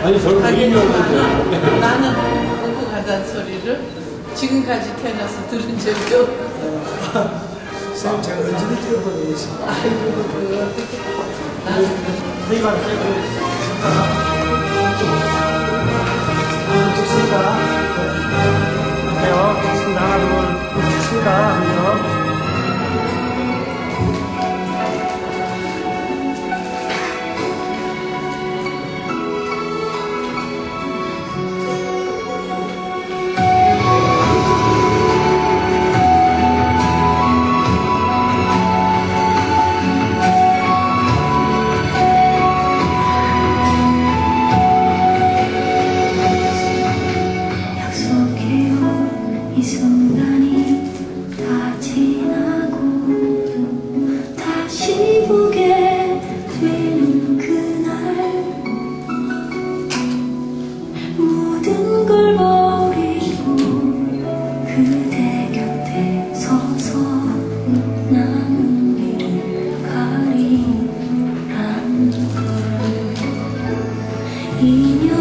아니, 저를 하겠지만 나는 먹고 가자는 소리를 지금까지 태어나서 들은 적이 없어. 선생님, 제가 언제든지 들어보겠습니다. 아이고, 그 어떻게 나는 좋습니다. 할게요. 좋습니다. 하나, 둘, 좋습니다. 할게요. 이 순간이 다 지나고 다시 보게 되는 그날 모든 걸 버리고 그대 곁에 서서 남은 길을 가리라는 걸 인연이라고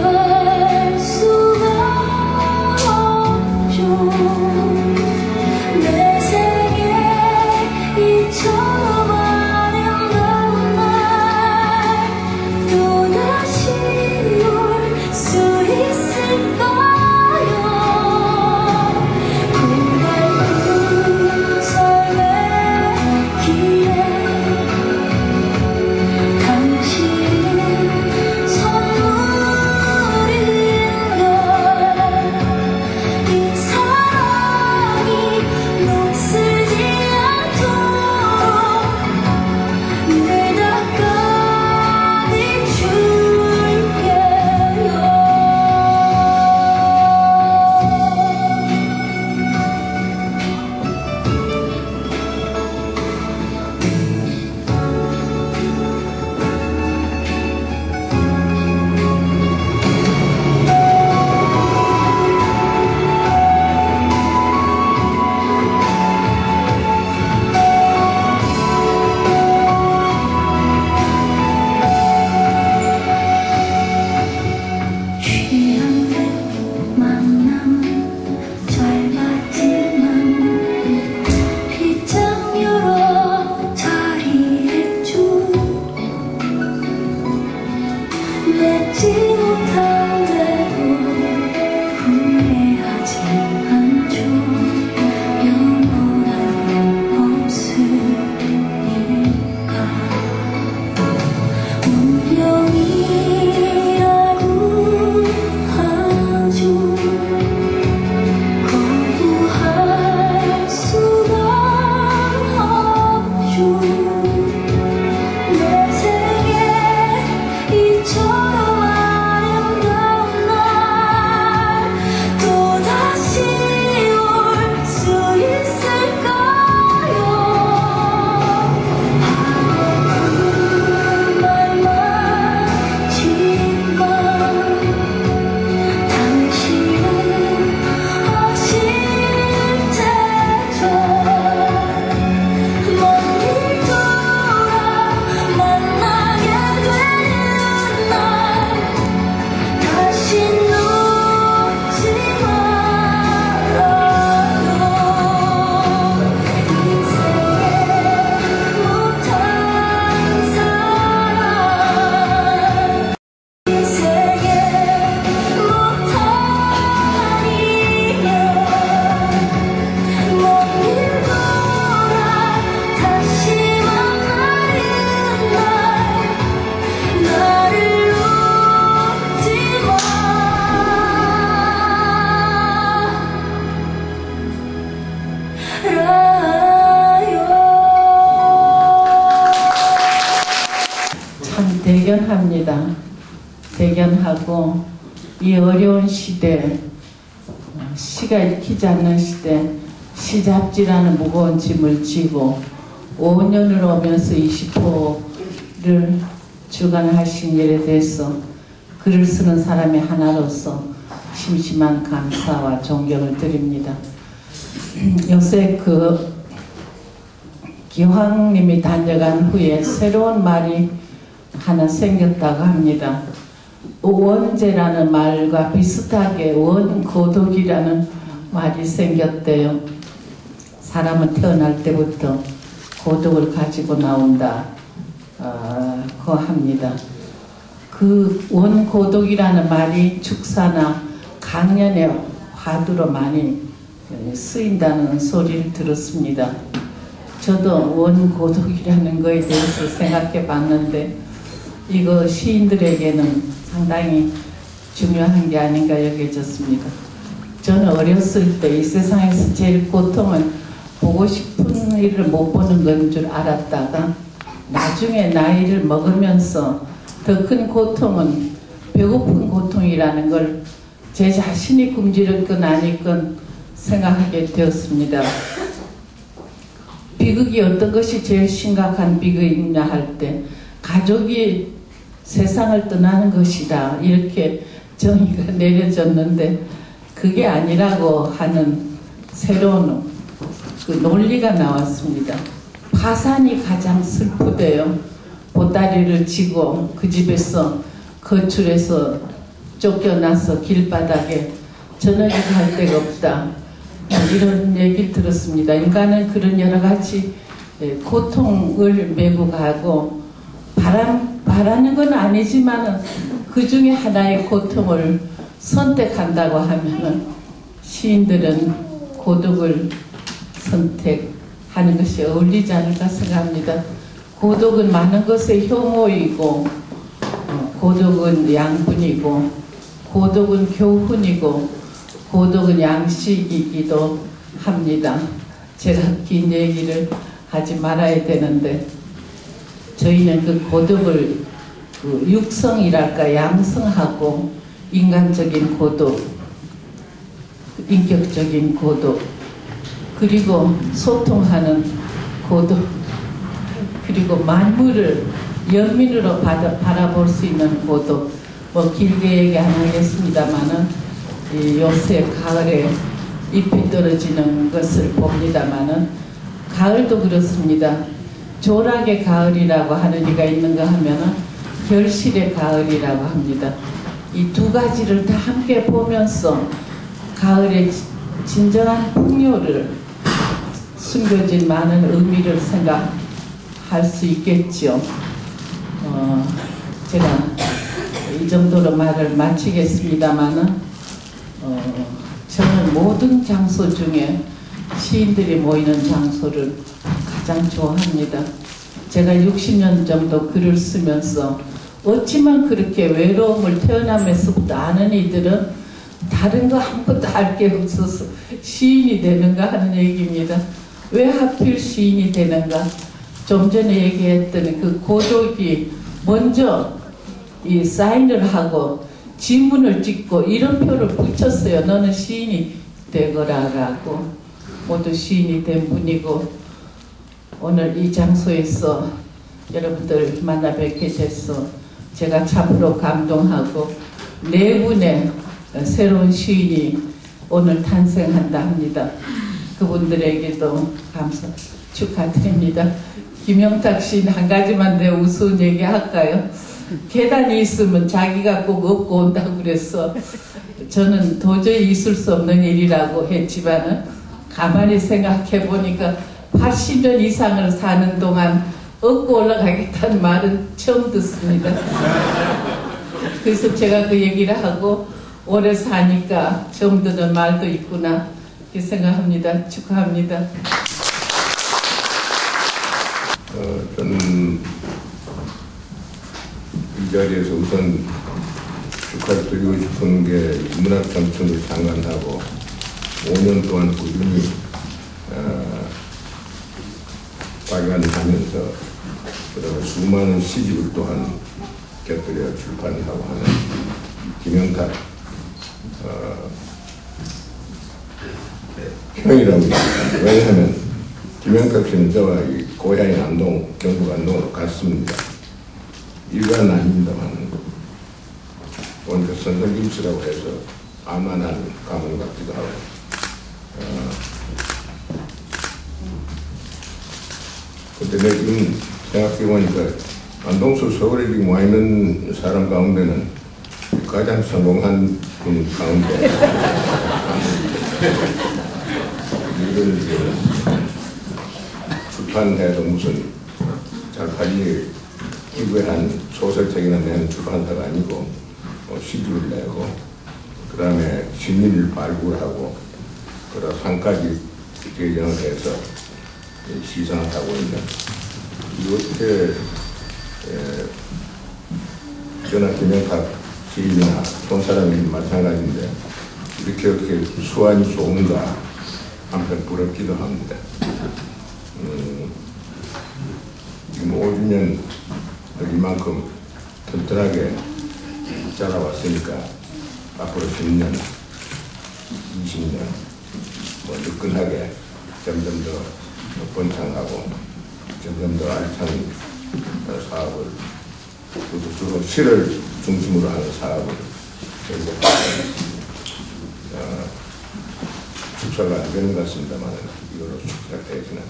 구할 수가 없죠. 내 세계 이처럼 아름다운 날 또다시 올 수 있을까요? 고달픈 삶의 길에 대견합니다. 대견하고 이 어려운 시대, 시가 읽히지 않는 시대, 시잡지라는 무거운 짐을 지고 5년을 오면서 20호 주관하신 일에 대해서 글을 쓰는 사람의 하나로서 심심한 감사와 존경을 드립니다. 요새 기왕님이 다녀간 후에 새로운 말이 하나 생겼다고 합니다. 원죄라는 말과 비슷하게 원고독이라는 말이 생겼대요. 사람은 태어날 때부터 고독을 가지고 나온다 고 합니다. 그 원고독이라는 말이 축사나 강연의 화두로 많이 쓰인다는 소리를 들었습니다. 저도 원고독이라는 거에 대해서 생각해 봤는데 이거 시인들에게는 상당히 중요한 게 아닌가 여겨졌습니다. 저는 어렸을 때 이 세상에서 제일 고통은 보고 싶은 일을 못 보는 건 줄 알았다가 나중에 나이를 먹으면서 더 큰 고통은 배고픈 고통이라는 걸 제 자신이 굶주렸건 아니건 생각하게 되었습니다. 비극이 어떤 것이 제일 심각한 비극이냐 할 때 가족이 세상을 떠나는 것이다 이렇게 정의가 내려졌는데 그게 아니라고 하는 새로운 그 논리가 나왔습니다. 파산이 가장 슬프대요. 보따리를 지고 그 집에서 거출해서 쫓겨나서 길바닥에 저녁에 갈 데가 없다 이런 얘기를 들었습니다. 인간은 그런 여러 가지 고통을 메고 가고 바라는 건 아니지만 그 중에 하나의 고통을 선택한다고 하면 시인들은 고독을 선택하는 것이 어울리지 않을까 생각합니다. 고독은 많은 것의 효모이고 고독은 양분이고 고독은 교훈이고 고독은 양식이기도 합니다. 제가 긴 얘기를 하지 말아야 되는데 저희는 그 고독을 육성이랄까 양성하고 인간적인 고독, 인격적인 고독, 그리고 소통하는 고독, 그리고 만물을 연민으로 바라볼 수 있는 고독, 뭐 길게 얘기 안 하겠습니다만은 요새 가을에 잎이 떨어지는 것을 봅니다만은 가을도 그렇습니다. 조락의 가을이라고 하는 이가 있는가 하면은 결실의 가을이라고 합니다. 이 두 가지를 다 함께 보면서 가을의 진정한 풍요를 숨겨진 많은 의미를 생각할 수 있겠지요. 제가 이 정도로 말을 마치겠습니다만은 저는 모든 장소 중에 시인들이 모이는 장소를 가장 좋아합니다. 제가 60년 정도 글을 쓰면서 어찌만 그렇게 외로움을 태어나면서부터 아는 이들은 다른 거 아무것도 알 게 없어서 시인이 되는가 하는 얘기입니다. 왜 하필 시인이 되는가? 좀 전에 얘기했던 그 고독이 먼저 이 사인을 하고 지문을 찍고 이름표를 붙였어요. 너는 시인이 되거라라고. 모두 시인이 된 분이고 오늘 이 장소에서 여러분들 만나 뵙게 돼서 제가 참으로 감동하고 네 분의 새로운 시인이 오늘 탄생한다 합니다. 그분들에게도 축하드립니다. 김영탁 시인 한 가지만 내 우스운 얘기 할까요? 계단이 있으면 자기가 꼭 업고 온다고 그래서 저는 도저히 있을 수 없는 일이라고 했지만은 가만히 생각해 보니까 80년 이상을 사는 동안 업고 올라가겠다는 말은 처음 듣습니다. 그래서 제가 그 얘기를 하고 오래 사니까 처음 듣는 말도 있구나 이렇게 생각합니다. 축하합니다. 저는 이 자리에서 우선 축하를 드리고 싶은 게 문학삼촌을 장관하고 5년 동안 꾸준히 발간하면서 그다음에 수많은 시집을 또한 곁들여 출판하고 하는 김영탁 형이라고 합니다. 왜냐하면 김영탁 씨는 저와 고향인 안동, 경북 안동으로 갔습니다. 일관은 아닙니다만 오늘 선생님씨라고 해서 아만한 감흥 같기도 하고 근데 내가 지금 생각해보니까 안동수 서울에 지금 와 있는 사람 가운데는 가장 성공한 분 가운데 이걸 출판해도 무슨 잘 팔릴 기부한 소설책이나 내는 출판사가 아니고 시집을 내고 그 다음에 시민을 발굴하고 그다음 상까지 개정을 해서 시상을 하고 있는 이 어떻게 저나 김영탁 시인이나 좋은 사람이 마찬가지인데 이렇게 어떻게 수완이 좋은가 한편 부럽기도 합니다. 지금 5주년 이만큼 튼튼하게 자라왔으니까 앞으로 10년, 20년 뭐 느끈하게 점점 더 번창하고 점점 더 알찬 사업을 주로 시를 중심으로 하는 사업을 축소가 안 되는 것 같습니다만 이걸로 축소가 되지는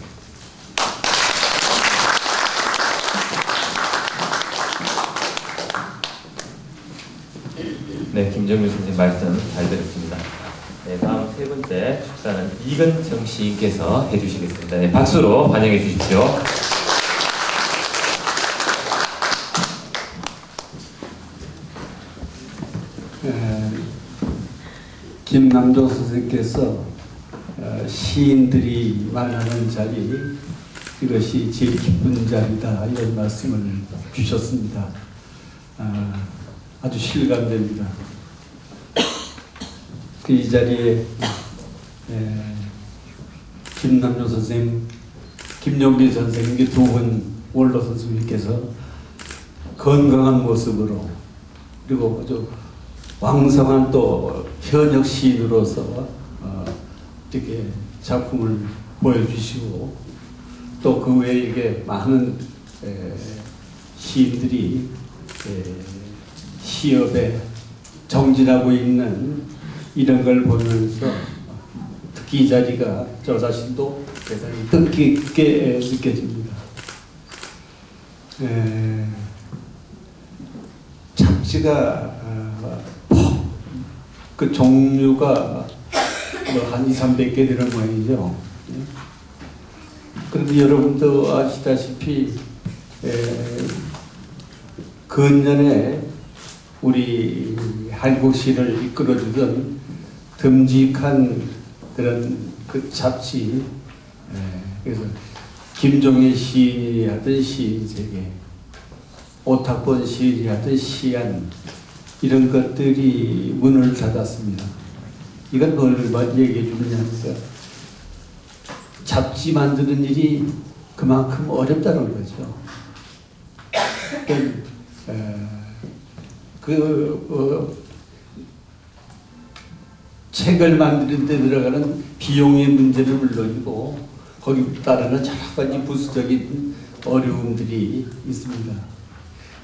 네, 김정민 선생님 말씀 잘 들었습니다. 네, 다음 세 번째 축사는 이근정 시인께서 해주시겠습니다. 네, 박수로 환영해 주십시오. 김남조 선생께서 시인들이 만나는 자리 이것이 제일 기쁜 자리다 이런 말씀을 주셨습니다. 아주 실감됩니다. 이 자리에 김남조 선생님, 김용기 선생님 두 분 원로 선생님께서 건강한 모습으로 그리고 아주 왕성한 또 현역 시인으로서 이렇게 작품을 보여주시고 또 그 외에 이게 많은 시인들이 시업에 정진하고 있는 이런 걸 보면서 특히 이 자리가 저 자신도 대단히 뜻깊게 느껴집니다. 잡지가 그 종류가 한 200~300개 되는 모양이죠. 그런데 여러분도 아시다시피 근년에 우리 한국 시를 이끌어주던 듬직한 그런 그 잡지, 그래서 김종의 시인이 하던 시인세계, 오탁본 시인이 하던 시안, 이런 것들이 문을 닫았습니다. 이건 뭘 얘기해 주느냐니까 잡지 만드는 일이 그만큼 어렵다는 거죠. 책을 만드는 데 들어가는 비용의 문제는 물론이고 거기 따르는 여러 가지 부수적인 어려움들이 있습니다.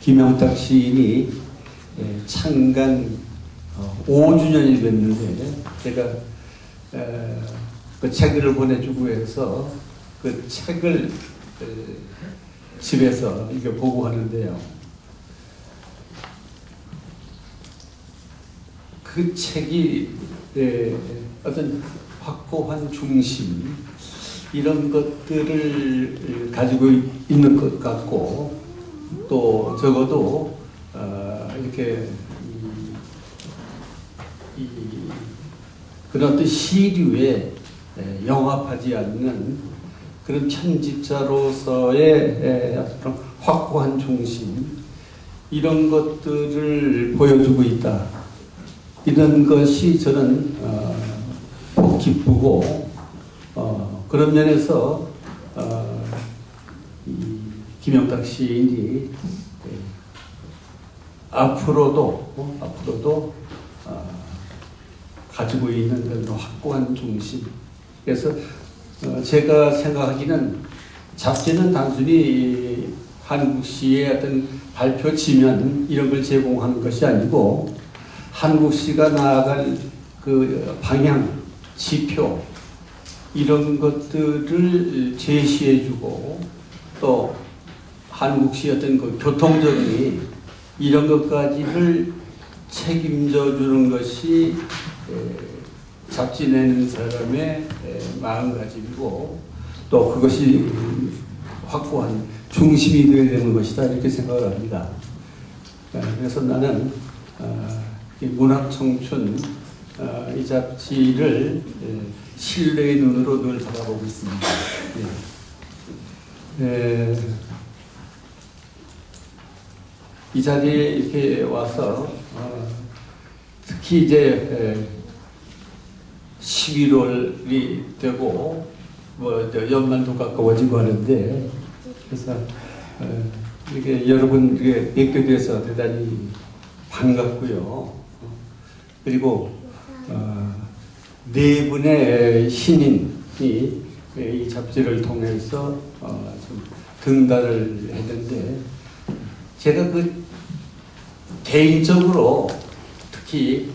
김영탁 시인이 창간 5주년이 됐는데 제가 그 책을 보내주고 해서 그 책을 집에서 이렇게 보고 하는데요. 그 책이 어떤 확고한 중심 이런 것들을 가지고 있는 것 같고 또 적어도 이렇게 그런 어떤 시류에 영합하지 않는 그런 편집자로서의 어떤 확고한 중심 이런 것들을 보여주고 있다. 이런 것이 저는 기쁘고 그런 면에서 이 김영탁 시인이 앞으로도 가지고 있는 그런 확고한 중심. 그래서 제가 생각하기는 잡지는 단순히 한국시의 어떤 발표 지면 이런 걸 제공하는 것이 아니고 한국시가 나아갈 그 방향, 지표 이런 것들을 제시해주고 또 한국시 어떤 그 교통정리 이런 것까지를 책임져 주는 것이 잡지 내는 사람의 마음가짐이고 또 그것이 확고한 중심이 되어야 되는 것이다 이렇게 생각을 합니다. 그래서 나는 문학청춘 이 잡지를 신뢰의 눈으로 늘 바라보고 있습니다. 이 자리에 이렇게 와서 특히 이제 11월이 되고 뭐 연말도 가까워지고 하는데 그래서 이렇게 여러분 이렇게 뵙게 돼서 대단히 반갑고요. 그리고 네 분의 신인이 이 잡지를 통해서 좀 등단을 했는데 제가 그 개인적으로 특히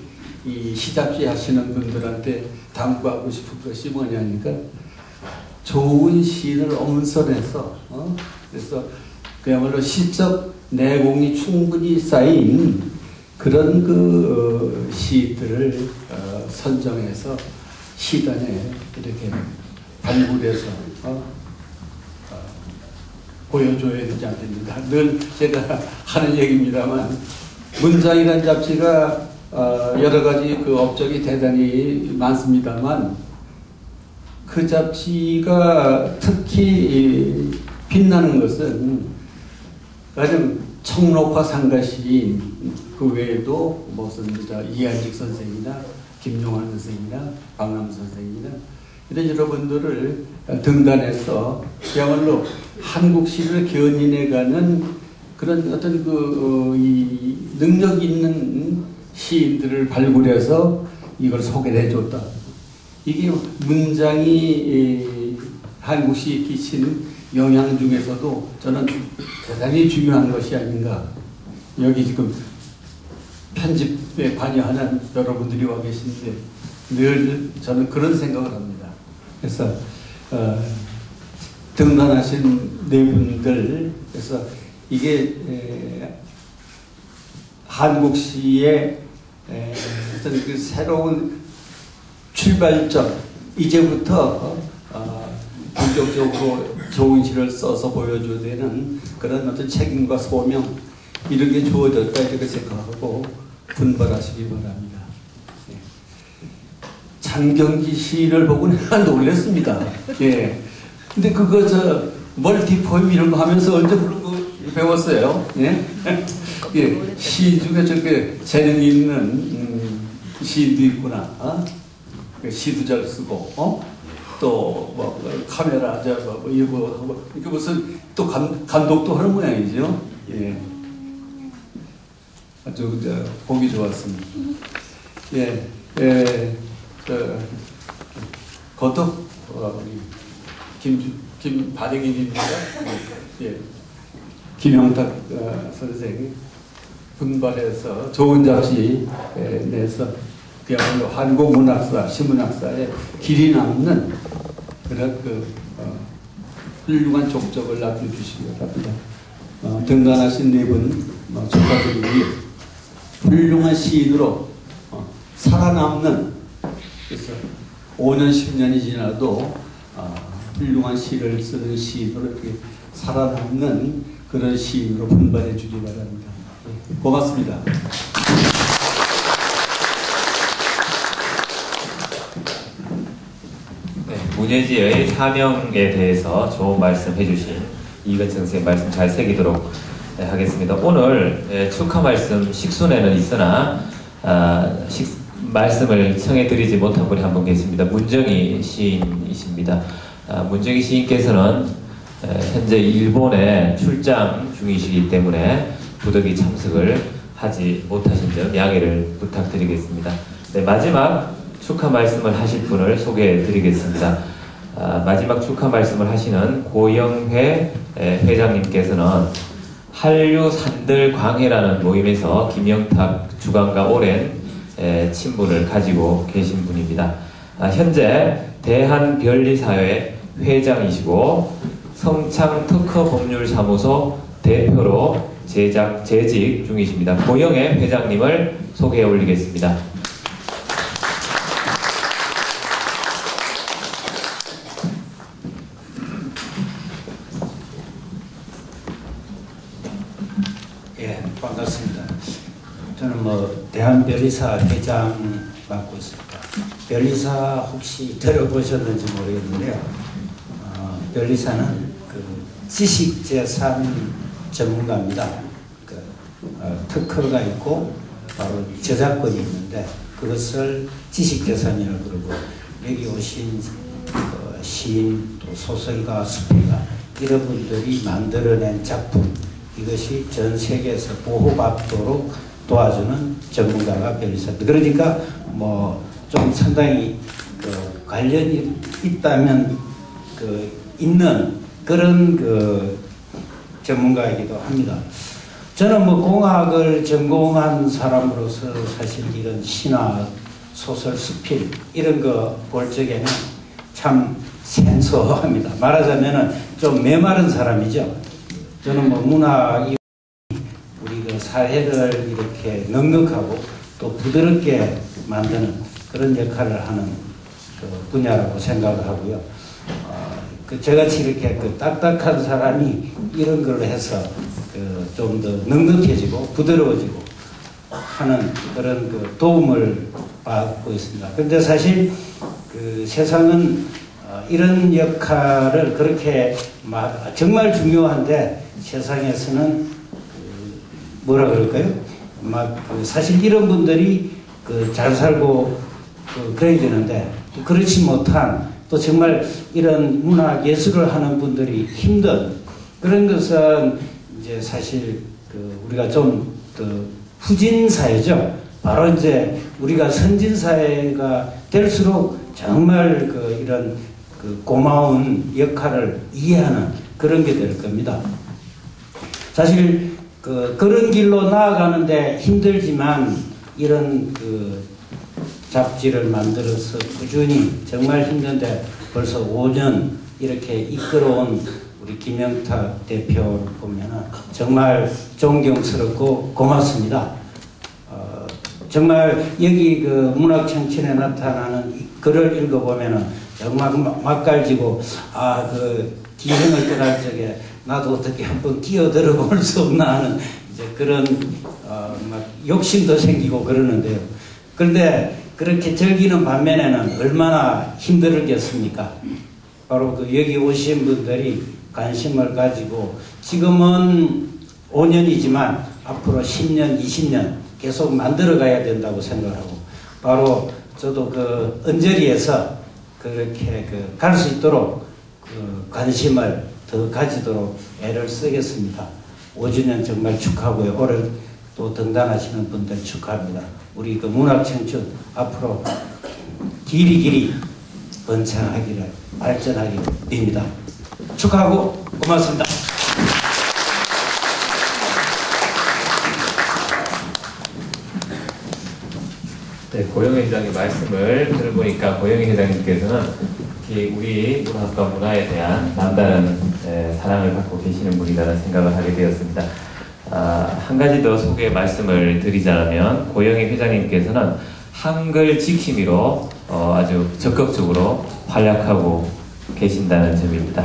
이 시잡지 하시는 분들한테 당부하고 싶은 것이 뭐냐니까 좋은 시를 엄선해서 그래서 그야말로 시적 내공이 충분히 쌓인 그런 그 시들을 선정해서 시단에 이렇게 발굴해서 보여줘야 되지 않습니까? 늘 제가 하는 얘기입니다만 문장이라는 잡지가 여러 가지 그 업적이 대단히 많습니다만 그 잡지가 특히 빛나는 것은 가장 청록화 상가시인 그 외에도 무슨 이한직 선생이나 김용환 선생이나 박남 선생이나 이런 여러분들을 등단해서 그야말로 한국시를 견인해가는 그런 어떤 이 능력 있는 시인들을 발굴해서 이걸 소개를 해줬다. 이게 문장이 한국시에 끼친 영향 중에서도 저는 대단히 중요한 것이 아닌가. 여기 지금 편집에 관여하는 여러분들이 와 계신데 늘 저는 그런 생각을 합니다. 그래서 등단하신 네 분들 그래서 이게 한국시의 어떤 그 새로운 출발점 이제부터 본격적으로 좋은 시를 써서 보여줘야 되는 그런 어떤 책임과 소명 이런 게 주어졌다 이렇게 생각하고 분발하시기 바랍니다. 예. 장경기 시를 보고 내가 놀랐습니다. 예. 근데 그거 멀티포임 이런 거 하면서 언제 그런 거 배웠어요? 예? 예. 시 중에 저렇게 재능 있는 시인도 있구나. 시도 잘 쓰고, 또 뭐 카메라 뭐 이거 하고 이게 무슨 또 감독도 하는 모양이죠. 예. 아주 보기 좋았습니다. 예, 거덕 김바댕인입니다. 예, 김영탁 선생이 분발해서 좋은 잡지 내서 그야말로 한국 문학사, 시문학사에 길이 남는 그런 훌륭한 족적을 남겨주시기 바랍니다. 등단하신 네 분 축하드리고요. 훌륭한 시인으로 살아남는 그래서 5년, 10년이 지나도 훌륭한 시를 쓰는 시인으로 이렇게 살아남는 그런 시인으로 분발해 주기 바랍니다. 고맙습니다. 네, 문예지의 사명에 대해서 좋은 말씀 해주신 이근정 선생님 말씀 잘 새기도록 하겠습니다. 오늘 축하 말씀 식순에는 있으나 말씀을 청해드리지 못한 분이 한 분 계십니다. 문정희 시인이십니다. 문정희 시인께서는 현재 일본에 출장 중이시기 때문에 부득이 참석을 하지 못하신 점 양해를 부탁드리겠습니다. 네, 마지막 축하 말씀을 하실 분을 소개해 드리겠습니다. 마지막 축하 말씀을 하시는 고영회 회장님께서는 한류 산들 광해라는 모임에서 김영탁 주관과 오랜 친분을 가지고 계신 분입니다. 현재 대한변리사회 회장이시고 성창특허법률사무소 대표로 재직 중이십니다. 고영애 회장님을 소개해 올리겠습니다. 예, 반갑습니다. 저는 대한변리사 회장 맡고 있습니다. 변리사 혹시 들어보셨는지 모르겠는데요. 변리사는 그 지식재산 전문가입니다. 특허가 있고 바로 저작권이 있는데 그것을 지식재산이라고 그러고 여기 오신 시인, 또 소설가, 수필가 이런 분들이 만들어낸 작품 이것이 전 세계에서 보호받도록 도와주는 전문가가 변리사입니다. 그러니까 좀 상당히 관련이 있다면 있는 그런 전문가이기도 합니다. 저는 공학을 전공한 사람으로서 사실 이런 신화, 소설, 수필 이런 거 볼 적에는 참 생소합니다. 말하자면 좀 메마른 사람이죠. 저는 문학이 우리 사회를 이렇게 넉넉하고 또 부드럽게 만드는 그런 역할을 하는 분야라고 생각을 하고요. 저같이 이렇게 딱딱한 사람이 이런 걸 해서 좀 더 넉넉해지고 부드러워지고 하는 그런 도움을 받고 있습니다. 그런데 사실 세상은 이런 역할을 그렇게 정말 중요한데 세상에서는 뭐라 그럴까요? 사실 이런 분들이 잘 살고 그래야 되는데 그렇지 못한 또 정말 이런 문학 예술을 하는 분들이 힘든 그런 것은 이제 사실 우리가 좀 후진 사회죠. 바로 이제 우리가 선진 사회가 될수록 정말 이런 고마운 역할을 이해하는 그런 게 될 겁니다. 사실 그런 길로 나아가는데 힘들지만 이런 잡지를 만들어서 꾸준히 정말 힘든데 벌써 5년 이렇게 이끌어온 우리 김영탁 대표를 보면 정말 존경스럽고 고맙습니다. 정말 여기 문학청춘에 나타나는 글을 읽어보면 정말 맛깔지고 기생을 떠날 적에 나도 어떻게 한번 뛰어들어 볼 수 없나 하는 이제 그런 욕심도 생기고 그러는데요. 그런데 그렇게 즐기는 반면에는 얼마나 힘들겠습니까? 바로 여기 오신 분들이 관심을 가지고 지금은 5년이지만 앞으로 10년, 20년 계속 만들어 가야 된다고 생각하고 바로 저도 언저리에서 그렇게 갈 수 있도록 관심을 더 가지도록 애를 쓰겠습니다. 5주년 정말 축하하고요. 올해 또 등단하시는 분들 축하합니다. 우리 문학청춘 앞으로 길이 번창하기를 발전하기를 빕니다. 축하하고 고맙습니다. 네, 고영애 회장의 말씀을 들어보니까 고영애 회장님께서는 우리 문학과 문화에 대한 남다른 사랑을 갖고 계시는 분이라는 생각을 하게 되었습니다. 한 가지 더 소개 말씀을 드리자면 고영애 회장님께서는 한글 지킴이로 아주 적극적으로 활약하고 계신다는 점입니다.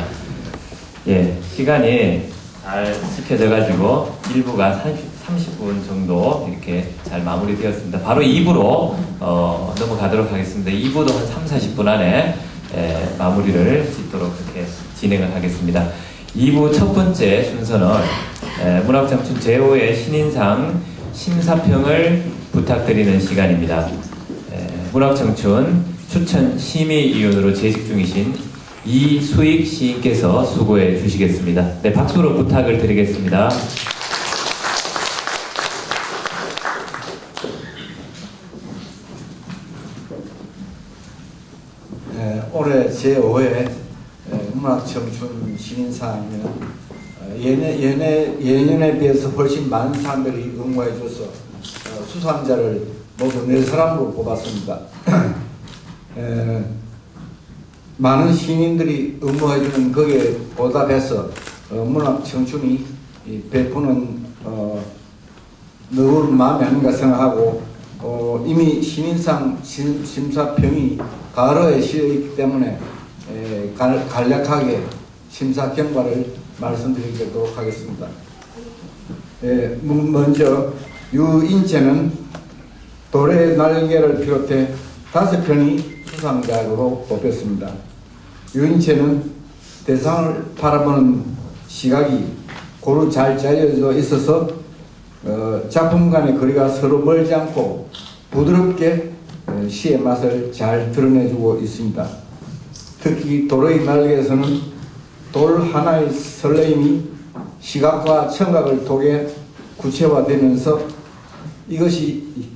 예, 시간이 잘 스쳐져가지고 1부가 30분 정도 이렇게 잘 마무리되었습니다. 바로 2부로 넘어가도록 하겠습니다. 2부도 한 30, 40분 안에 마무리를 짓도록 그렇게 진행을 하겠습니다. 2부 첫 번째 순서는 문학청춘 제5회 신인상 심사평을 부탁드리는 시간입니다. 문학청춘 추천 심의위원으로 재직 중이신 이수익 시인께서 수고해 주시겠습니다. 네, 박수로 부탁을 드리겠습니다. 올해 제5회 문학청춘 신인상에는 예년에 비해서 훨씬 많은 사람들이 응모해줘서 수상자를 모두 4사람으로 뽑았습니다. 많은 시민들이 응모해주는 거기에 보답해서 문학 청춘이 베푸는 너무 마음이 아닌가 생각하고 이미 신인상 심사평이 가을에 실려있기 때문에 간략하게 심사 경과를 말씀드리도록 하겠습니다. 먼저 유인채는 돌의 날개를 비롯해 5편이 수상작으로 뽑혔습니다. 유인채는 대상을 바라보는 시각이 고루 잘 짜여져 있어서 작품 간의 거리가 서로 멀지 않고 부드럽게 시의 맛을 잘 드러내주고 있습니다. 특히 돌의 날개에서는 돌 하나의 설레임이 시각과 청각을 통해 구체화되면서 이것이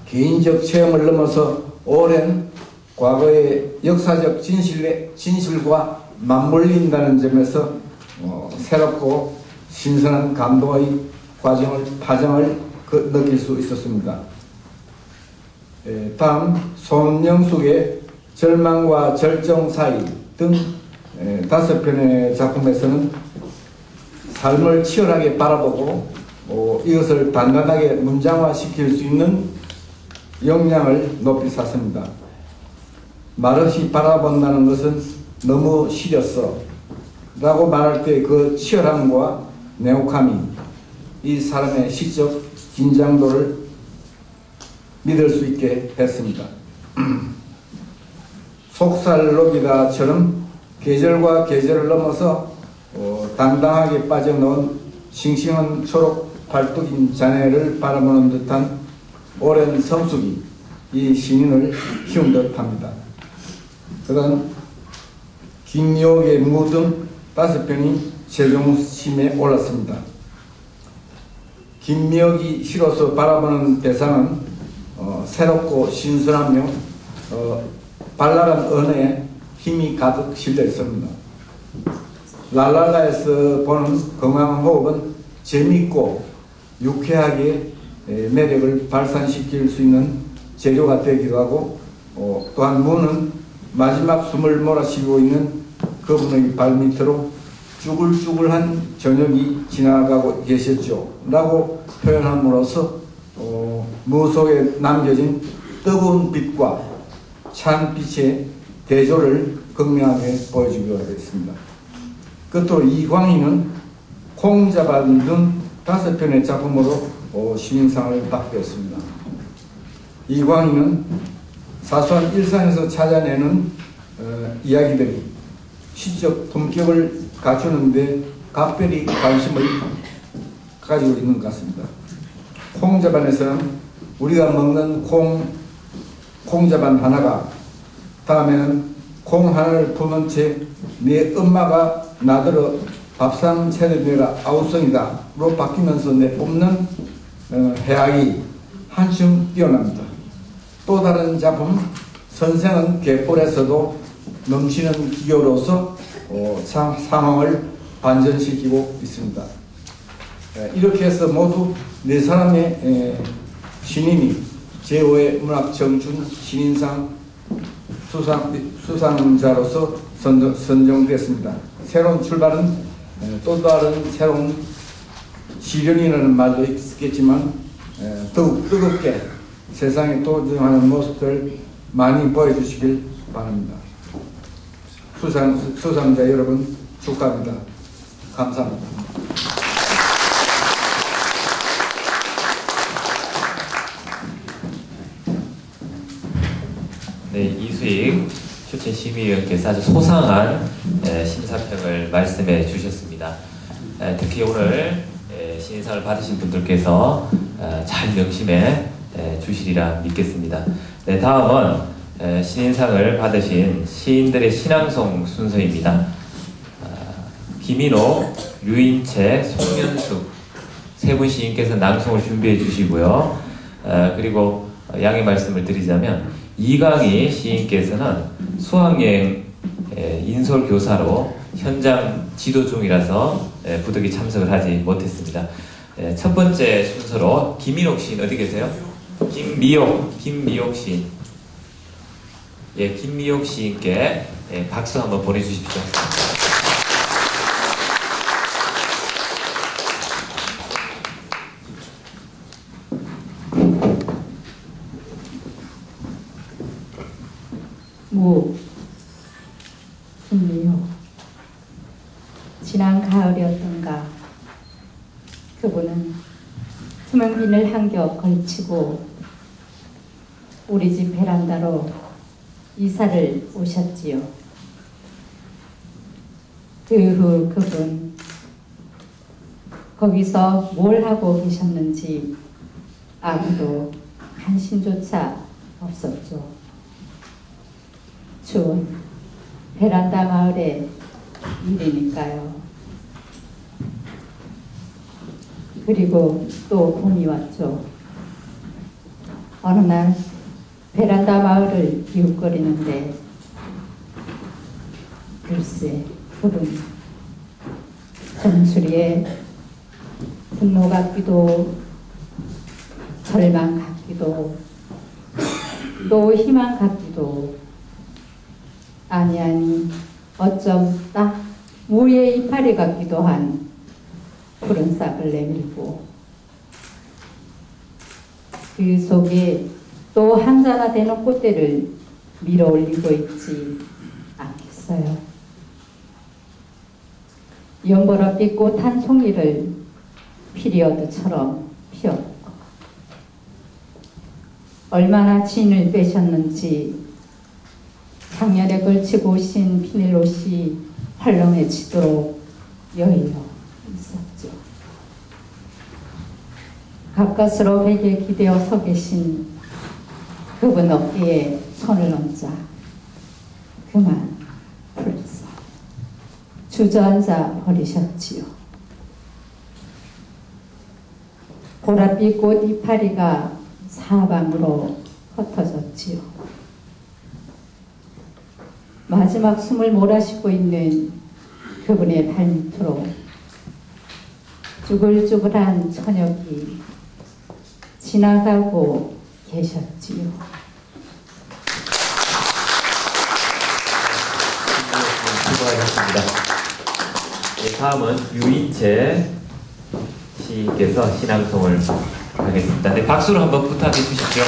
개인적 체험을 넘어서 오랜 과거의 역사적 진실과 맞물린다는 점에서 새롭고 신선한 감동의 파장을 느낄 수 있었습니다. 다음 손영숙의 절망과 절정 사이 등 5편의 작품에서는 삶을 치열하게 바라보고 이것을 단단하게 문장화시킬 수 있는 역량을 높이 샀습니다. 말없이 바라본다는 것은 너무 시렸어 라고 말할 때 그 치열함과 내혹함이 이 사람의 시적 긴장도를 믿을 수 있게 했습니다. 속살록이다처럼 계절과 계절을 넘어서 당당하게 빠져놓은 싱싱한 초록 발뚝인 자네를 바라보는 듯한 오랜 성숙이 이 시인을 키운 듯합니다. 그다음 김미옥의 무 등 5편이 최종심에 올랐습니다. 김미옥이 시로서 바라보는 대상은 새롭고 신선하며 발랄한 언어에 힘이 가득 실려 있습니다. 랄랄라에서 보는 건강한 호흡은 재미있고 유쾌하게 매력을 발산시킬 수 있는 재료가 되기도 하고 또한 무는 마지막 숨을 몰아쉬고 있는 그분의 발밑으로 쭈글쭈글한 저녁이 지나가고 계셨죠 라고 표현함으로써 무 속에 남겨진 뜨거운 빛과 찬 빛의 대조를 극명하게 보여주기로 하겠습니다. 끝으로 이광희는 콩자반 등 5편의 작품으로 시민상을 받게 됐습니다. 이광희는 사소한 일상에서 찾아내는 이야기들이 시적 품격을 갖추는데 각별히 관심을 가지고 있는 것 같습니다. 콩자반에서는 우리가 먹는 콩자반 하나가 다음에는 콩 하나를 품은 채 내 엄마가 나더러 밥상 차려내라 아우성이다 로 바뀌면서 내뿜는 해악이 한층 뛰어납니다. 또 다른 작품 선생은 갯벌에서도 넘치는 기교로서 상황을 반전시키고 있습니다. 이렇게 해서 모두 4사람의 신인이 제5회 문학청춘 신인상 수상자로서 선정됐습니다. 새로운 출발은 또 다른 새로운 시련이라는 말도 있겠지만 더욱 뜨겁게 세상에 도전하는 모습들 많이 보여주시길 바랍니다. 수상자 여러분 축하합니다. 감사합니다. 네, 이수익 추천심의위원께서 아주 소상한 심사평을 말씀해 주셨습니다. 특히 오늘 신인상을 받으신 분들께서 잘 명심해 주시리라 믿겠습니다. 네, 다음은 신인상을 받으신 시인들의 신앙송 순서입니다. 김인호, 류인채, 송연숙 세 분 시인께서 낭송을 준비해 주시고요. 그리고 양해 말씀을 드리자면 이강희 시인께서는 수학여행 인솔교사로 현장 지도 중이라서 부득이 참석을 하지 못했습니다. 첫 번째 순서로 김민옥 시인 어디 계세요? 김미옥 시인. 예, 김미옥 시인께 박수 한번 보내주십시오. 김미옥. 지난 가을이었던가 그분은 투명 비닐 한 겹 걸치고 우리 집 베란다로 이사를 오셨지요. 그 후 그분 거기서 뭘 하고 계셨는지 아무도 관심조차 없었죠. 추운 베란다 마을의 일이니까요. 그리고 또 봄이 왔죠. 어느 날 베란다 마을을 기웃거리는데 글쎄 그분 정수리에 분노 같기도 절망 같기도 또 희망 같기도 아니 어쩜 딱 무의 이파리 같기도 한 푸른 싹을 내밀고 그 속에 또 한자나 되는 꽃대를 밀어 올리고 있지 않겠어요. 연보랏빛 꽃 한 송이를 피리어드처럼 피웠고 얼마나 진을 빼셨는지 작년에 걸치고 오신 비닐옷이 헐렁해지도록 여일러 있었죠. 가까스로 베개에 기대어 서 계신 그분 어깨에 손을 얹자 그만 불러서 주저앉아 버리셨지요. 보랏빛 꽃 이파리가 사방으로 흩어졌지요. 마지막 숨을 몰아쉬고 있는 그분의 발밑으로 쭈글쭈글한 저녁이 지나가고 계셨지요. 수고하셨습니다. 다음은 유인채 시인께서 신앙송을 하겠습니다. 네, 박수로 한번 부탁해 주십시오.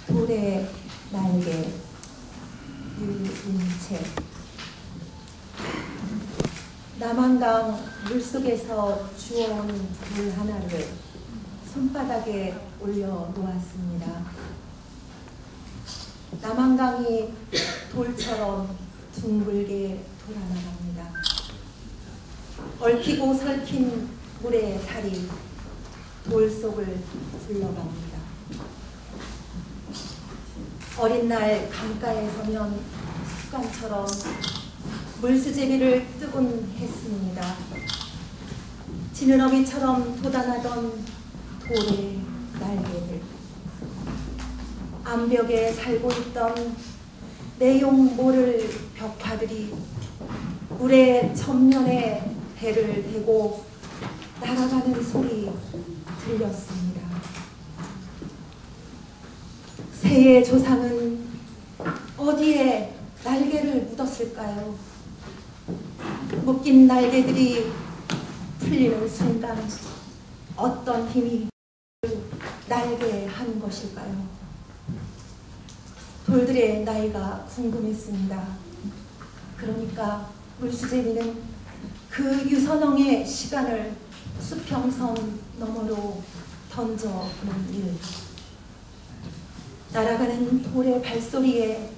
돌의 날개 유인채. 남한강 물속에서 주워온 돌 하나를 손바닥에 올려 놓았습니다. 남한강이 돌처럼 둥글게 돌아나갑니다. 얽히고 설킨 물의 살이 돌 속을 둘러갑니다. 어린 날 강가에 서면 습관처럼 물수제비를 뜨곤 했습니다. 지느러미처럼 돋아나던 돌의 날개들, 암벽에 살고 있던 내용 모를 벽화들이 물의 전면에 배를 대고 날아가는 소리 들렸습니다. 새의 조상은 어디에 날개를 묻었을까요? 묶인 날개들이 풀리는 순간 어떤 힘이 날게 한 것일까요? 돌들의 나이가 궁금했습니다. 그러니까 물수제비는 그 유선홍의 시간을 수평선 너머로 던져놓은 일. 날아가는 돌의 발소리에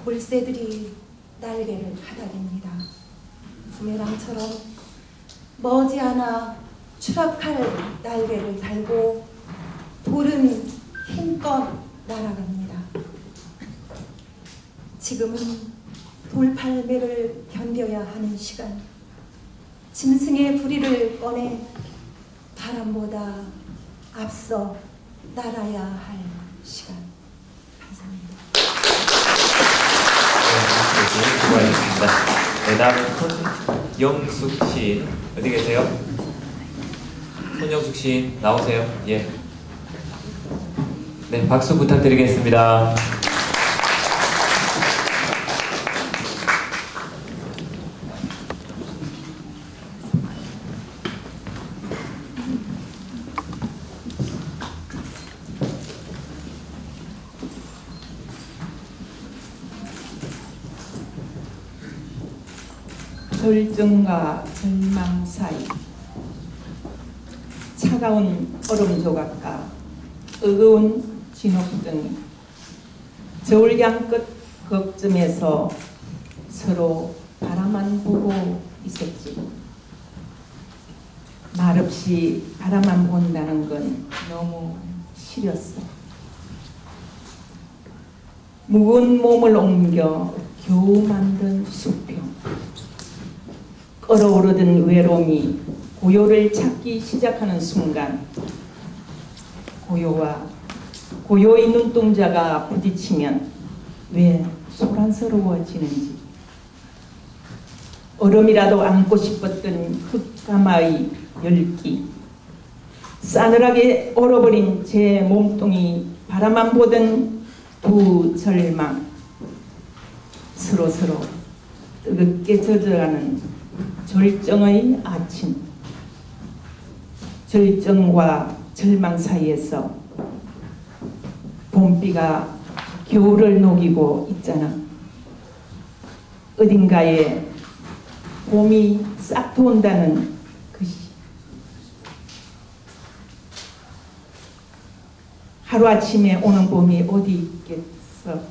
물새들이 날개를 가다립니다. 부메랑처럼 머지않아 추락할 날개를 달고 돌은 힘껏 날아갑니다. 지금은 돌팔매를 견뎌야 하는 시간. 짐승의 부리를 꺼내 바람보다 앞서 날아야 할 시간. 감사합니다. 수고하셨습니다. 네, 다음은 손영숙 시인 어디 계세요? 손영숙 시인 나오세요. 예. 네, 박수 부탁드리겠습니다. 절정과 절망 사이 차가운 얼음 조각과 뜨거운 진흙등이 저울양 끝 거점에서 서로 바라만 보고 있었지. 말없이 바라만 본다는 건 너무 싫었어. 무거운 몸을 옮겨 겨우 만든 수평. 끓어오르던 외로움이 고요를 찾기 시작하는 순간 고요와 고요의 눈동자가 부딪히면 왜 소란스러워지는지 얼음이라도 안고 싶었던 흙가마의 열기 싸늘하게 얼어버린 제 몸통이 바라만 보던 두 절망 서로서로 뜨겁게 젖어가는 절정의 아침 절정과 절망 사이에서 봄비가 겨울을 녹이고 있잖아. 어딘가에 봄이 싹 도온다는 것이 하루아침에 오는 봄이 어디 있겠어.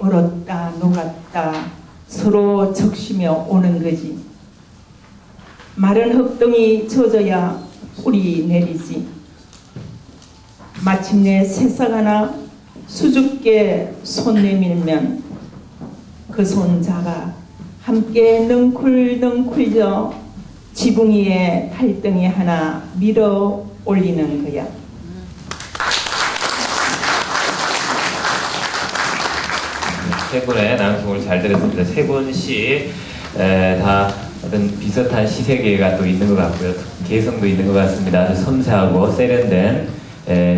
얼었다 녹았다 서로 적시며 오는 거지. 마른 흙덩이 젖어야 뿌리 내리지. 마침내 새싹 하나 수줍게 손 내밀면 그 손자가 함께 넝쿨넝쿨져 지붕 위에 달덩이 하나 밀어 올리는 거야. 세 분의 낭송을 잘 들었습니다. 세 분씩 다 어떤 비슷한 시세계가 또 있는 것 같고요. 개성도 있는 것 같습니다. 아주 섬세하고 세련된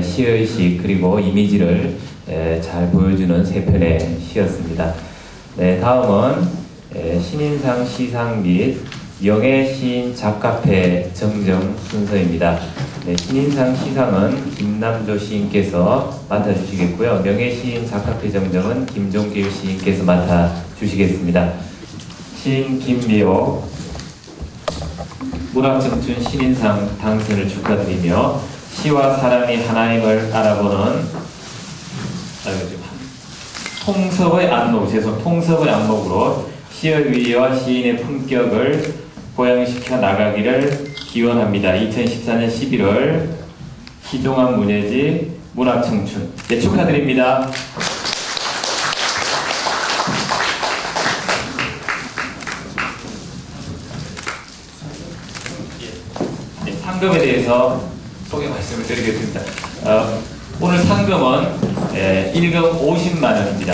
시의식 그리고 이미지를 잘 보여주는 세 편의 시였습니다. 네, 다음은 신인상 시상 및 명예시인 작가패 정정 순서입니다. 네, 신인상 시상은 김남조 시인께서 맡아주시겠고요. 명예시인 작가패 정정은 김종길 시인께서 맡아주시겠습니다. 시인 김미호 문학청춘 신인상 당선을 축하드리며 시와 사랑이 하나임을 알아보는 통섭의 안목으로 시의 위와 시인의 품격을 고양시켜 나가기를 기원합니다. 2014년 11월 시종합 문예지 문학청춘. 네, 축하드립니다. 네, 상금에 대해서 소개 말씀을 드리겠습니다. 오늘 상금은 1금 50만원입니다.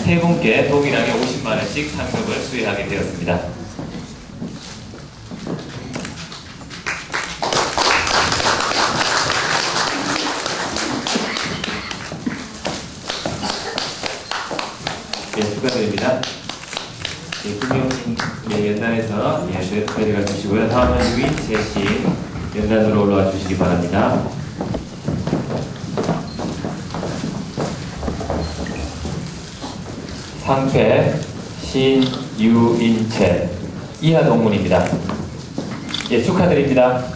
세 분께 동일하게 50만원씩 상금을 수여하게 되었습니다. 네, 축하드립니다. 네, 김영신 연단에서 내려가 주시고요. 다음은 유인채 씨 연단으로 올라와 주시기 바랍니다. 상패 시인 유인채 이하 동문입니다. 예, 축하드립니다.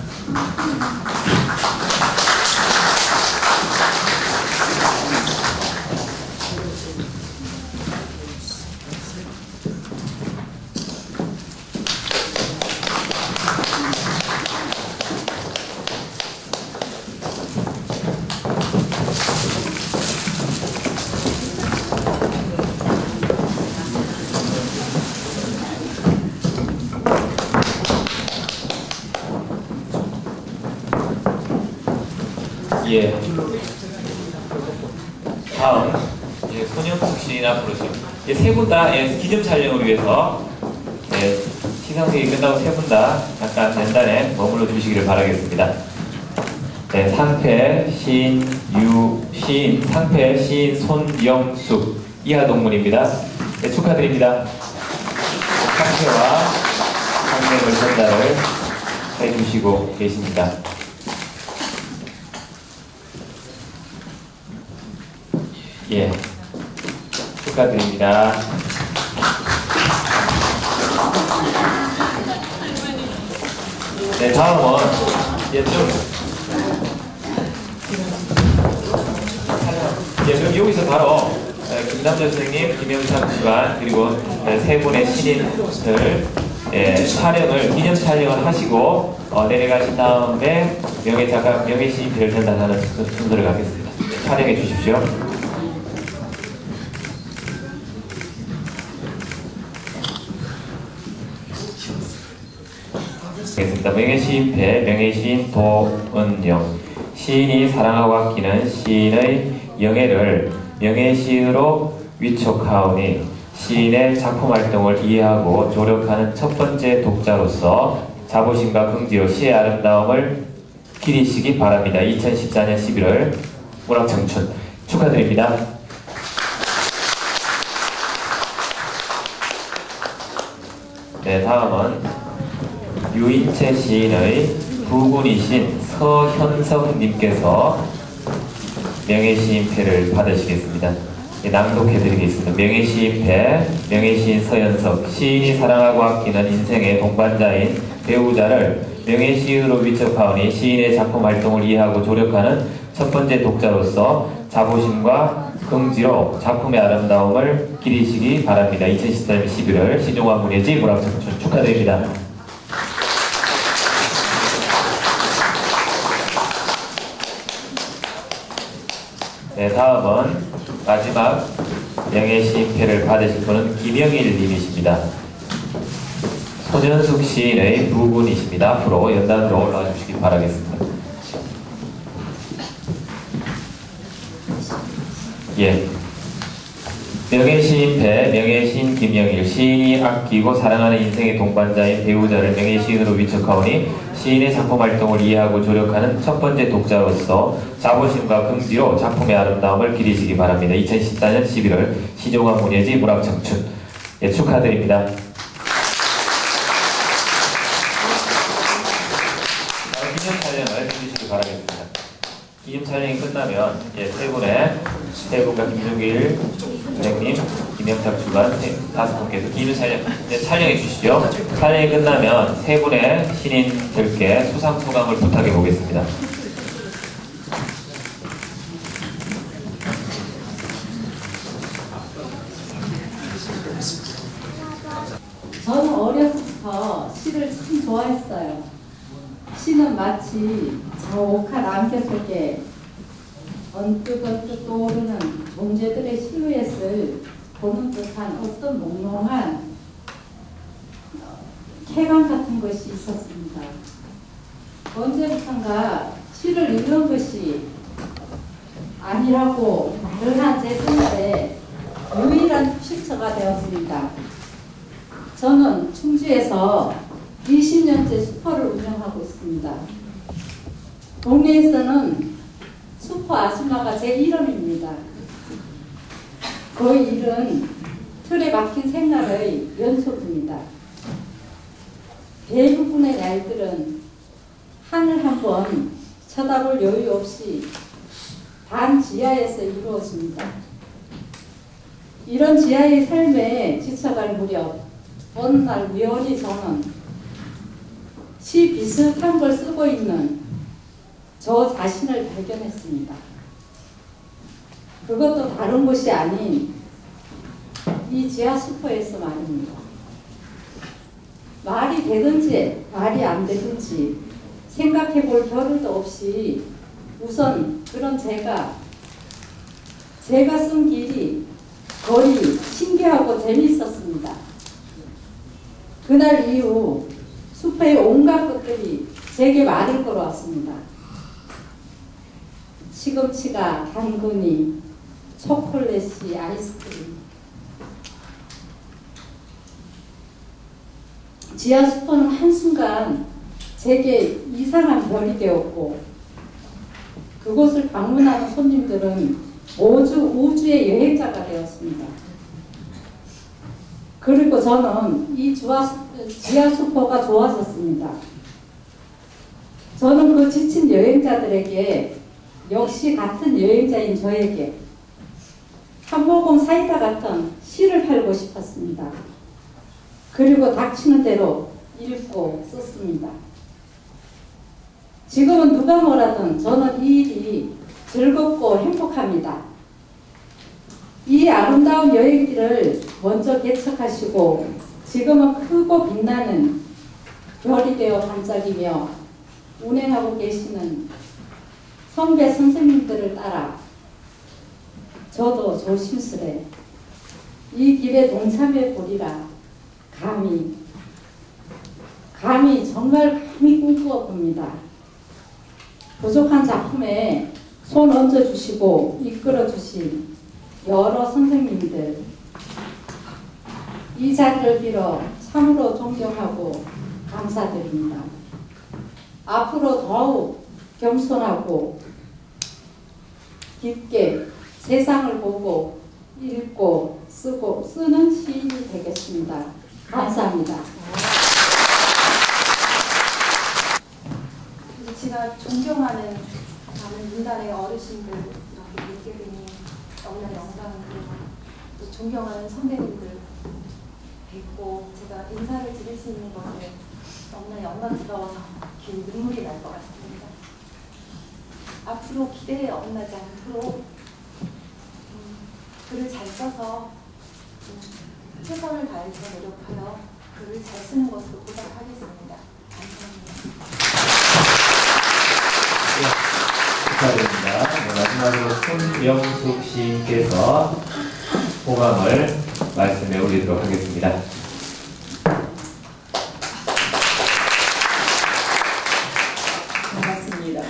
예. 다음 손영숙 시인 앞으로 세 분 다 기념 촬영을 위해서 시상식이 끝나고 세 분 다 약간 연단에 머물러 주시기를 바라겠습니다. 상패 시인 손영숙 이하동문입니다. 축하드립니다. 상패와 상명을 전달을 해주시고 계십니다. 예, 축하드립니다. 네, 다음은 그럼 여기서 바로 김남재 선생님, 김영삼 씨관 그리고 세 분의 신인들 기념 촬영을 하시고 내려가신 다음에 명예시인표를 전달하는 순서를 갖겠습니다. 촬영해 주십시오. 알겠습니다. 명예시인패 명예시인 도은영 시인이 사랑하고 아끼는 시인의 영예를 명예시인으로 위촉하오니 시인의 작품 활동을 이해하고 조력하는 첫 번째 독자로서 자부심과 긍지로 시의 아름다움을 기리시기 바랍니다. 2014년 11월 문학청춘 축하드립니다. 네, 다음은 유인채 시인의 부군이신 서현성님께서 명예시인패를 받으시겠습니다. 낭독해드리겠습니다. 명예시인패, 명예시인 서현석, 시인이 사랑하고 아끼는 인생의 동반자인 배우자를 명예시인으로 위촉하오니 시인의 작품 활동을 이해하고 조력하는 첫 번째 독자로서 자부심과 긍지로 작품의 아름다움을 기리시기 바랍니다. 2014년 11월 신종환 문예지 문학청춘 축하드립니다. 네, 다음은 마지막 명예시인패를 받으실 분은 김영일 님이십니다. 손현숙 시인의 부군이십니다. 앞으로 연단으로 올라와 주시기 바라겠습니다. 예. 명예시인패, 명예시인 김영일, 시인이 아끼고 사랑하는 인생의 동반자인 배우자를 명예시인으로 위촉하오니 시인의 작품 활동을 이해하고 조력하는 첫 번째 독자로서 자부심과 긍지로 작품의 아름다움을 기리시기 바랍니다. 2014년 11월 신종환 문예지 문학청춘 예, 축하드립니다. 기념 촬영을 해주시기 바라겠습니다. 기념 촬영이 끝나면 세 분과 김종길 선생님, 김영탁 주관 다섯 분께서 기념 촬영해 주시죠. 촬영이 끝나면 세 분의 신인들께 수상 소감을 부탁해 보겠습니다. 저는 어려서부터 시를 참 좋아했어요. 시는 마치 저 옥한 안개 속에 언뜻 떠오르는 존재들의 실루엣을 보는 듯한 어떤 몽롱한 쾌감 같은 것이 있었습니다. 언제부턴가 시를 읽는 것이 아니라고 말을 한 제 생활에 유일한 필처가 되었습니다. 저는 충주에서 20년째 슈퍼를 운영하고 있습니다. 동네에서는 슈퍼 아줌마가 제 이름입니다. 그 일은 틀에 박힌 생활의 연속입니다. 대부분의 날들은 하늘 한번 쳐다볼 여유 없이 반 지하에서 이루어집니다. 이런 지하의 삶에 지쳐갈 무렵 어느 날 우연히 저는 시 비슷한 걸 쓰고 있는 저 자신을 발견했습니다. 그것도 다른 곳이 아닌 이 지하 슈퍼에서 말입니다. 말이 되든지 말이 안 되든지 생각해 볼 겨를도 없이 우선 그런 제가 쓴 길이 거리 신기하고 재미있었습니다. 그날 이후 숲의 온갖 것들이 제게 말을 걸어왔습니다. 시금치가 당근이, 초콜릿이 아이스크림. 지하수포는 한순간 제게 이상한 별이 되었고 그곳을 방문하는 손님들은 모두 우주의 여행자가 되었습니다. 그리고 저는 이 지하수포가 좋아졌습니다. 저는 그 지친 여행자들에게 역시 같은 여행자인 저에게 한 모금 사이다 같은 시를 팔고 싶었습니다. 그리고 닥치는 대로 읽고 썼습니다. 지금은 누가 뭐라든 저는 이 일이 즐겁고 행복합니다. 이 아름다운 여행길을 먼저 개척하시고 지금은 크고 빛나는 별이 되어 반짝이며 운행하고 계시는 선배 선생님들을 따라 저도 조심스레 이 길에 동참해 보리라 정말 감히 꿈꾸어 봅니다. 부족한 작품에 손 얹어주시고 이끌어주신 여러 선생님들 이 자리를 빌어 참으로 존경하고 감사드립니다. 앞으로 더욱 겸손하고 깊게 세상을 보고 읽고 쓰고 쓰는 시인이 되겠습니다. 감사합니다. 제가 존경하는 많은 문단의 어르신들 이렇게 뵙게 되니 너무나 영광이고 또 존경하는 선배님들 뵙고 제가 인사를 드릴 수 있는 것에 너무나 영광스러워서 긴 눈물이 날 것 같습니다. 앞으로 기대에 어긋나지 않도록 글을 잘 써서 최선을 다해서 노력하여 글을 잘 쓰는 것으로 보답하겠습니다. 감사합니다. 축하드립니다. 네, 마지막으로 손영숙 시인께서 호감을 말씀해 올리도록 하겠습니다. 반갑습니다.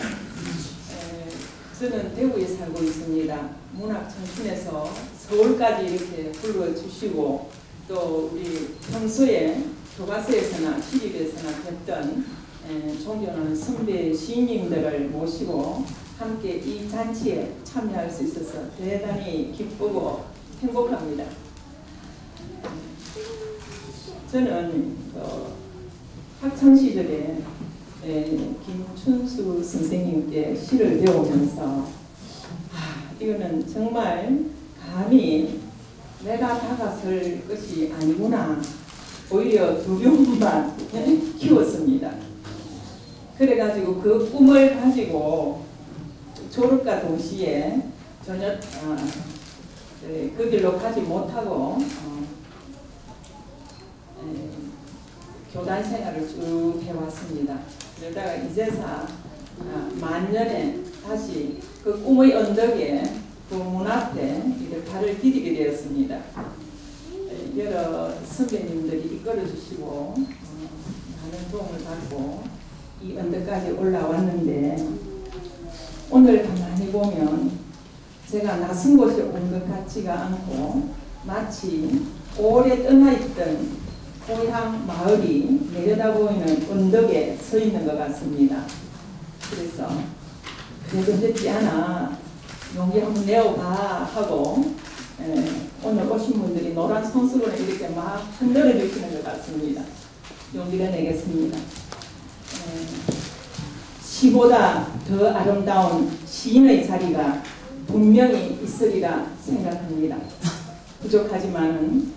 저는 대구에 살고 있습니다. 문학청춘에서 서울까지 이렇게 불러주시고 또 우리 평소에 교과서에서나 시집에서나 뵀던 존경하는 선배 시인님들을 모시고 함께 이 잔치에 참여할 수 있어서 대단히 기쁘고 행복합니다. 저는 학창시절에 김춘수 선생님께 시를 배우면서 이거는 정말 감히 내가 다가설 것이 아니구나 오히려 두려움만 키웠습니다. 그래가지고 그 꿈을 가지고 졸업과 동시에 전혀 그 길로 가지 못하고 교단 생활을 쭉 해왔습니다. 그러다가 이제서 만년에 다시 그 꿈의 언덕에 그 문 앞에 발을 디디게 되었습니다. 여러 선배님들이 이끌어주시고 많은 도움을 받고 이 언덕까지 올라왔는데 오늘 가만히 보면 제가 낯선 곳에 온 것 같지가 않고 마치 오래 떠나있던 고향 마을이 내려다보이는 언덕에 서 있는 것 같습니다. 그래서 그래도 늦지 않아 용기 한번 내어봐 하고 오늘 오신 분들이 노란 손수건을 이렇게 막 흔들어 주시는 것 같습니다. 용기를 내겠습니다. 시보다 더 아름다운 시인의 자리가 분명히 있으리라 생각합니다. 부족하지만은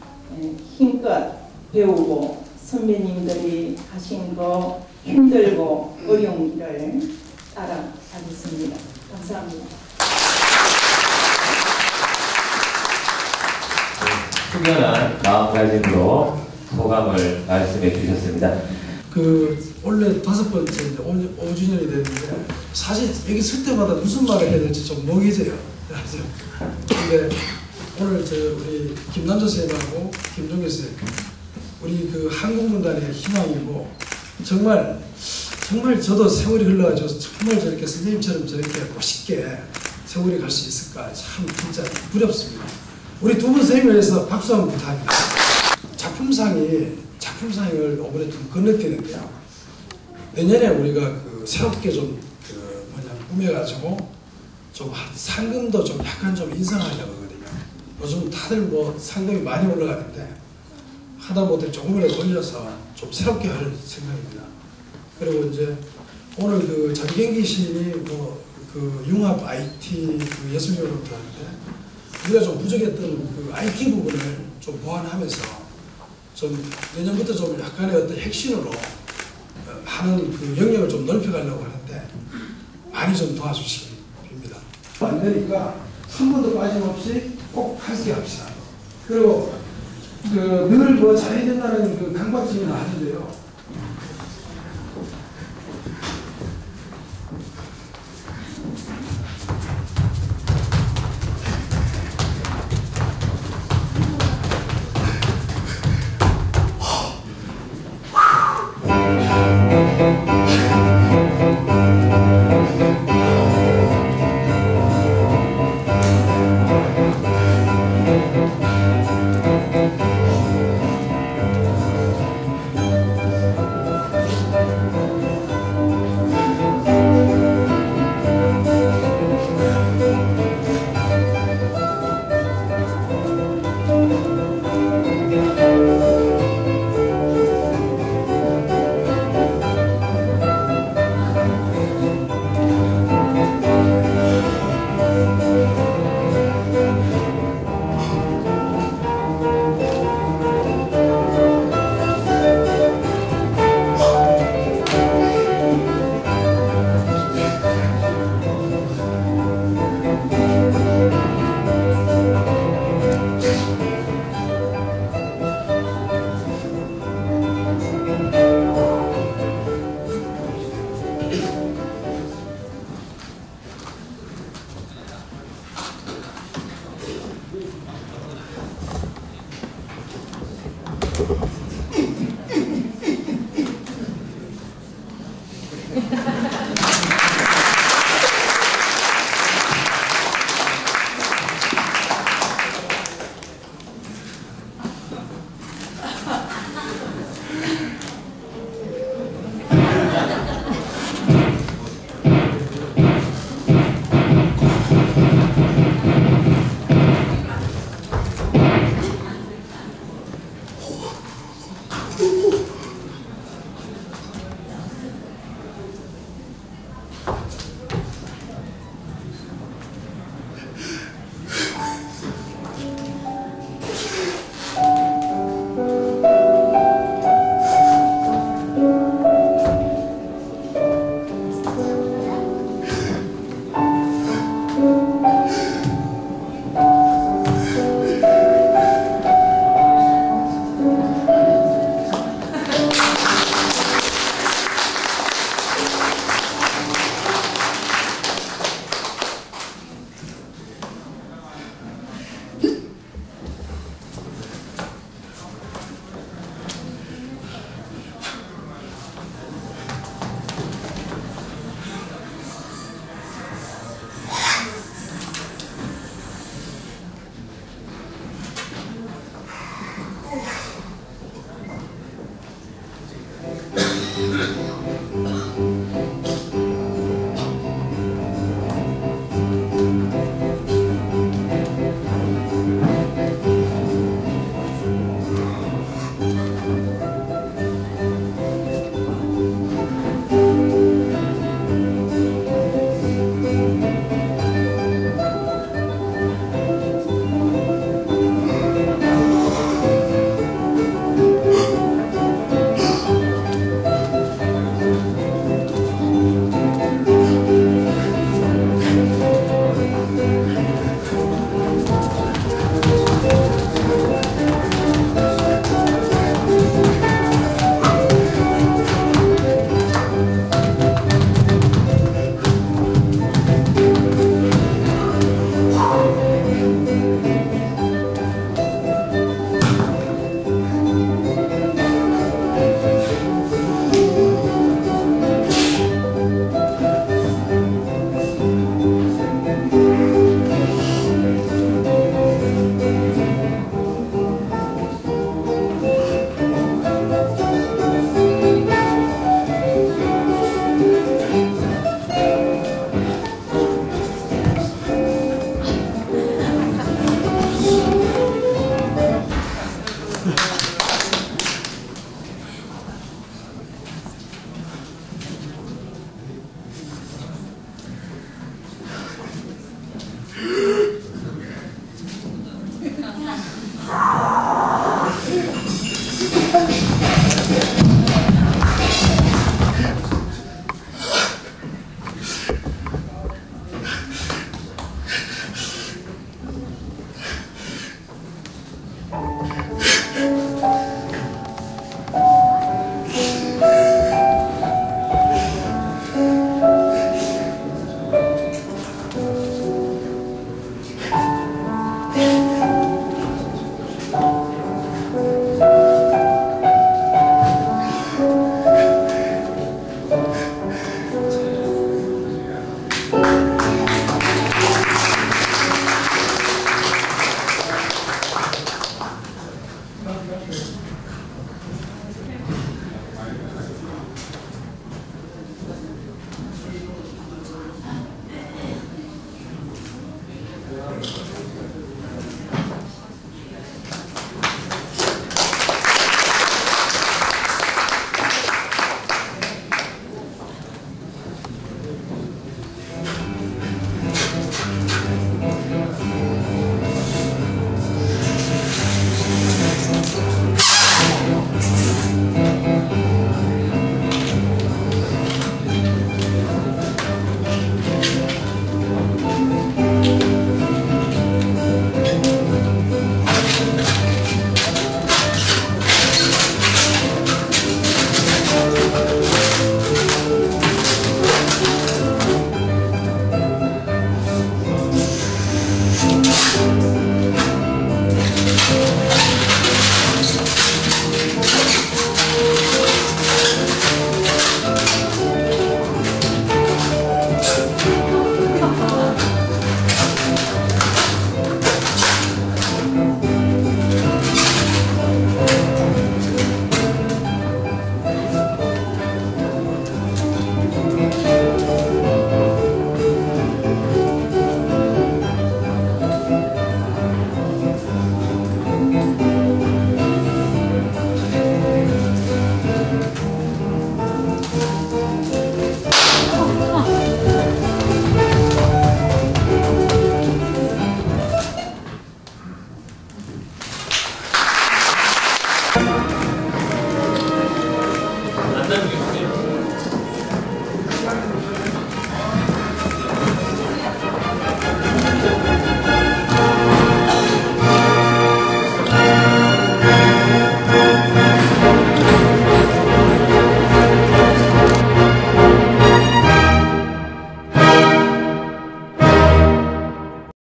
힘껏 배우고 선배님들이 하신 거 힘들고 어려운 길을 따라가겠습니다. 감사합니다. 숙연한 마음가짐으로 소감을 말씀해 주셨습니다. 원래 5번째 5주년이 됐는데 사실 여기 설 때마다 무슨 말을 해야 될지 좀 멍해져요. 근데 오늘 우리 김남조 선생님하고 김종규 선생님 우리 한국문단의 희망이고 정말 저도 세월이 흘러가지고 정말 저렇게 선생님처럼 저렇게 멋있게 세월이 갈 수 있을까 참 진짜 두렵습니다. 우리 두 분 선생님을 위해서 박수 한번 부탁합니다. 작품상을 이번에 좀 건너뛰는데요. 내년에 우리가 그 새롭게 좀 꾸며가지고 좀 상금도 좀 약간 좀 인상하려고 하거든요. 요즘 다들 뭐 상금이 많이 올라가는데 하다못해 조금이라도 올려서 좀 새롭게 할 생각입니다. 그리고 이제 오늘 그 전경기 시인이 뭐 그 융합 IT 그 예술교육을 들었는데 우리가 좀 부족했던 그 IT 부분을 좀 보완하면서 좀 내년부터 좀 약간의 어떤 핵심으로 하는 그 영역을 좀 넓혀가려고 하는데 많이 좀 도와주시기 빕니다. 안 되니까 한 번도 빠짐없이 꼭 함께 합시다. 그리고 늘 뭐 잘해야 된다는 그 강박증은 아닌데요.